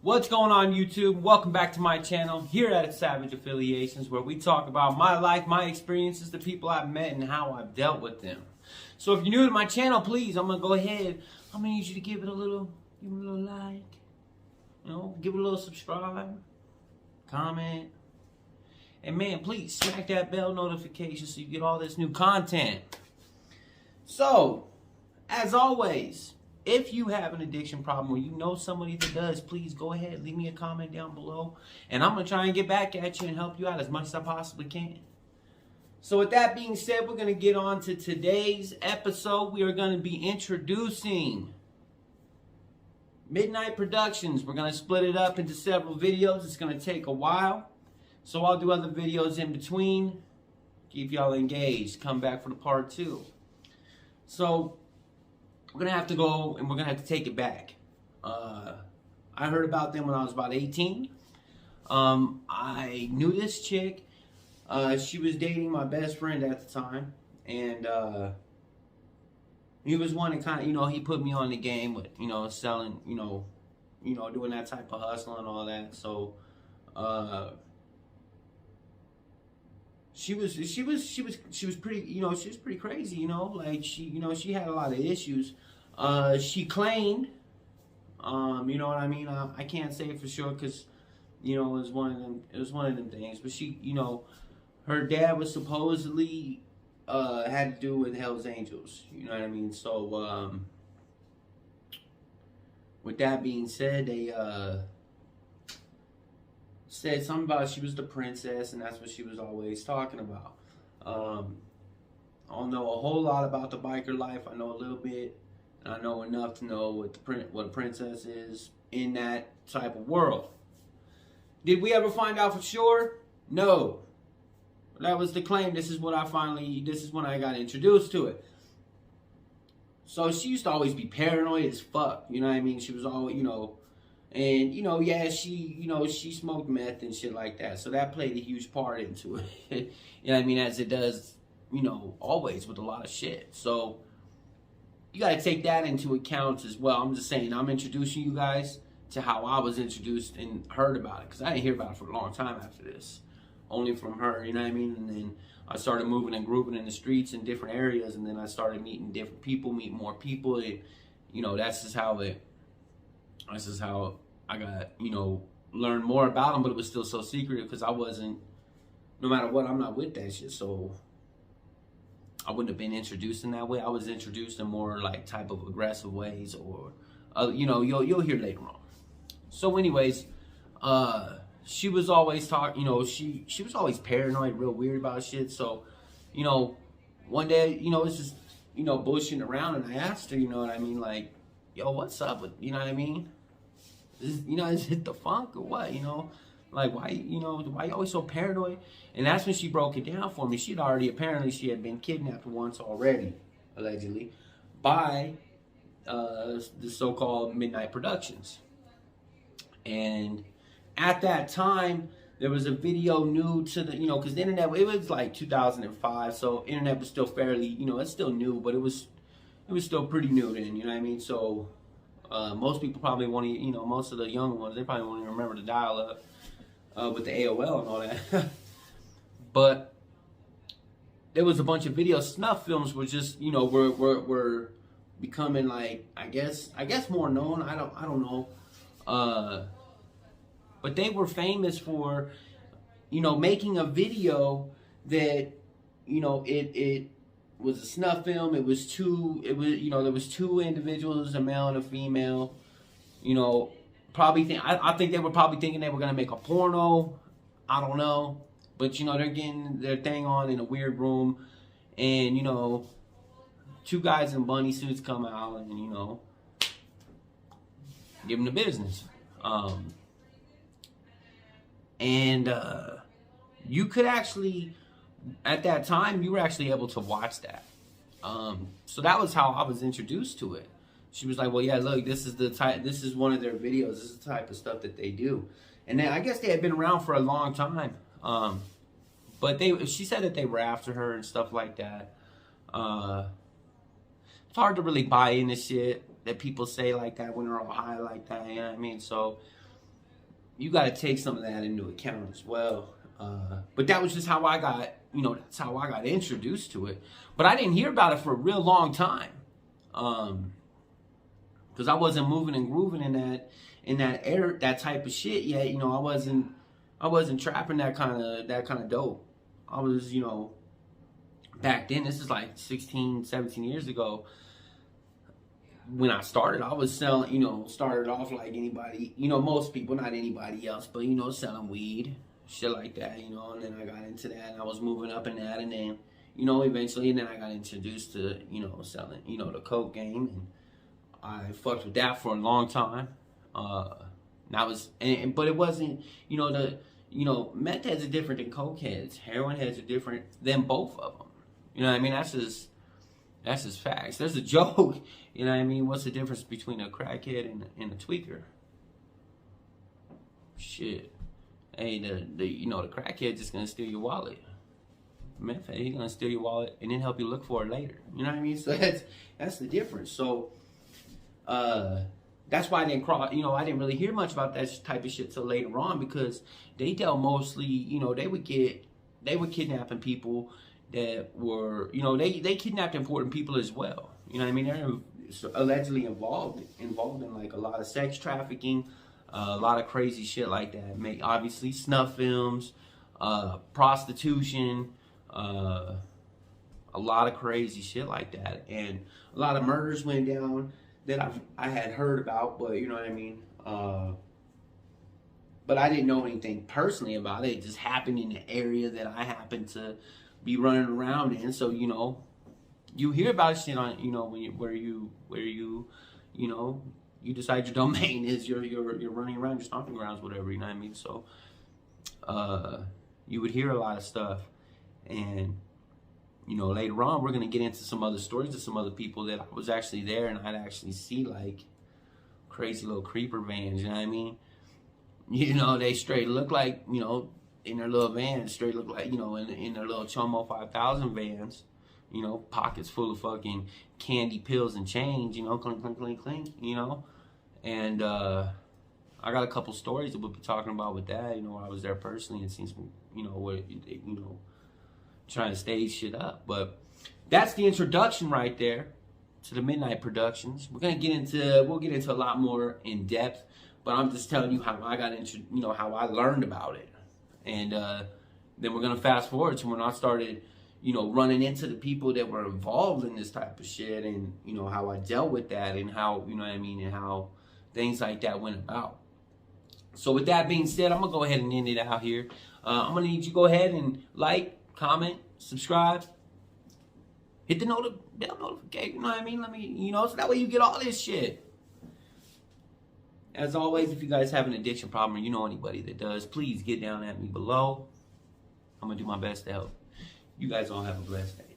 What's going on, YouTube? Welcome back to my channel here at Savage Affiliations, where we talk about my life, my experiences, the people I've met, and how I've dealt with them. So if you're new to my channel, please, I'm gonna go ahead. I'm gonna need you to give it a little like, give it a little subscribe, comment, and man, please smack that bell notification so you get all this new content. So, as always, if you have an addiction problem or you know somebody that does, please go ahead, leave me a comment down below. And I'm going to try and get back at you and help you out as much as I possibly can. So with that being said, we're going to get on to today's episode. We are going to be introducing Midnight Productions. We're going to split it up into several videos. It's going to take a while. So I'll do other videos in between. Keep y'all engaged. Come back for the part 2. So we're going to have to go and we're going to have to take it back. I heard about them when I was about 18. I knew this chick. She was dating my best friend at the time. And he was one that kind of, he put me on the game with, selling, doing that type of hustle and all that. So, she was pretty, she was pretty crazy, like she had a lot of issues. She claimed, you know what I mean? I can't say it for sure because, it was one of them things. But she, her dad was supposedly, had to do with Hell's Angels. You know what I mean? So, with that being said, they, said something about she was the princess, and that's what she was always talking about. I don't know a whole lot about the biker life. I know a little bit, and I know enough to know what a princess is in that type of world. Did we ever find out for sure? No. That was the claim. This is when I got introduced to it. So she used to always be paranoid as fuck. You know what I mean? She was always, and, yeah, she smoked meth and shit like that. So that played a huge part into it. You know what I mean? As it does, always with a lot of shit. So you got to take that into account as well. I'm just saying, I'm introducing you guys to how I was introduced and heard about it. Because I didn't hear about it for a long time after this. Only from her, you know what I mean? And then I started moving and grooving in the streets in different areas. And then I started meeting different people, meeting more people. And, that's just how I got, learned more about them, but it was still so secretive because I wasn't, no matter what, I'm not with that shit. So I wouldn't have been introduced in that way. I was introduced in more like type of aggressive ways or, you'll hear later on. So anyways, she was always she was always paranoid, real weird about shit. So, one day, it's just, bullshitting around, and I asked her, you know what I mean? Like, yo, what's up with, you know what I mean? Is it the funk or what, Like, why you always so paranoid? And that's when she broke it down for me. Apparently she had been kidnapped once already, allegedly, by the so-called Midnight Productions. And at that time, there was a video new to the, because the internet, it was like 2005, so internet was still fairly, it's still new, but it was still pretty new then, you know what I mean? So, most people probably won't even, most of the younger ones, they probably won't even remember the dial-up with the AOL and all that. But there was a bunch of videos. Snuff films were just, were becoming like, I guess more known. I don't know. But they were famous for, making a video that, it was a snuff film. There was two individuals, a male and a female. I think they were probably thinking they were gonna make a porno. I don't know, but they're getting their thing on in a weird room, and two guys in bunny suits come out and give them the business. You could actually, at that time, you were actually able to watch that. So that was how I was introduced to it. She was like, well, yeah, look, this is one of their videos. This is the type of stuff that they do. And then I guess they had been around for a long time. But she said that they were after her and stuff like that. It's hard to really buy into shit that people say like that when they're all high like that, you know what I mean? So you got to take some of that into account as well. But that was just how I got, that's how I got introduced to it. But I didn't hear about it for a real long time, because I wasn't moving and grooving in that type of shit yet. I wasn't trapping that kind of dope. I was, back then, this is like 16, 17 years ago. When I started, I was selling, started off like anybody, most people, not anybody else, but, selling weed, shit like that, and then I got into that, and I was moving up in that, and then, eventually, and then I got introduced to, selling, the coke game, and I fucked with that for a long time. That was, but it wasn't, meth heads are different than coke heads. Heroin heads are different than both of them. You know what I mean? That's just facts. There's a joke. You know what I mean? What's the difference between a crackhead and a tweaker? Shit. Hey, the crackhead just gonna steal your wallet. Meth head, he's gonna steal your wallet and then help you look for it later. You know what I mean? So that's the difference. So that's why I didn't I didn't really hear much about that type of shit till later on, because they dealt mostly, they were kidnapping people that were, they kidnapped important people as well. You know what I mean? They're allegedly involved in like a lot of sex trafficking, a lot of crazy shit like that. Obviously snuff films, prostitution, a lot of crazy shit like that, and a lot of murders went down that I had heard about, but you know what I mean. But I didn't know anything personally about it. It just happened in the area that I happened to be running around in. So you hear about shit on where you decide your domain is, you're running around your stomping grounds, whatever, you know what I mean. So you would hear a lot of stuff, and later on we're gonna get into some other stories of some other people that I was actually there and I'd actually see, like crazy little creeper vans, you know what I mean. They straight look like, in their little vans, straight look like, in their little Chomo 5000 vans, pockets full of fucking candy, pills, and change, clink, clink, clink, clink, and I got a couple stories that we'll be talking about with that, where I was there personally and seen some, where, trying to stage shit up. But that's the introduction right there to the Midnight Productions. We'll get into a lot more in depth, but I'm just telling you how I got into, how I learned about it. And then we're gonna fast forward to when I started, running into the people that were involved in this type of shit, and how I dealt with that, and how, what I mean, and how things like that went about. So with that being said, I'm gonna go ahead and end it out here. I'm gonna need you to go ahead and like, comment, subscribe, hit the bell notification, you know what I mean? Let me, so that way you get all this shit. As always, if you guys have an addiction problem, or you know anybody that does, please get down at me below. I'm gonna do my best to help. You guys all have a blessed day.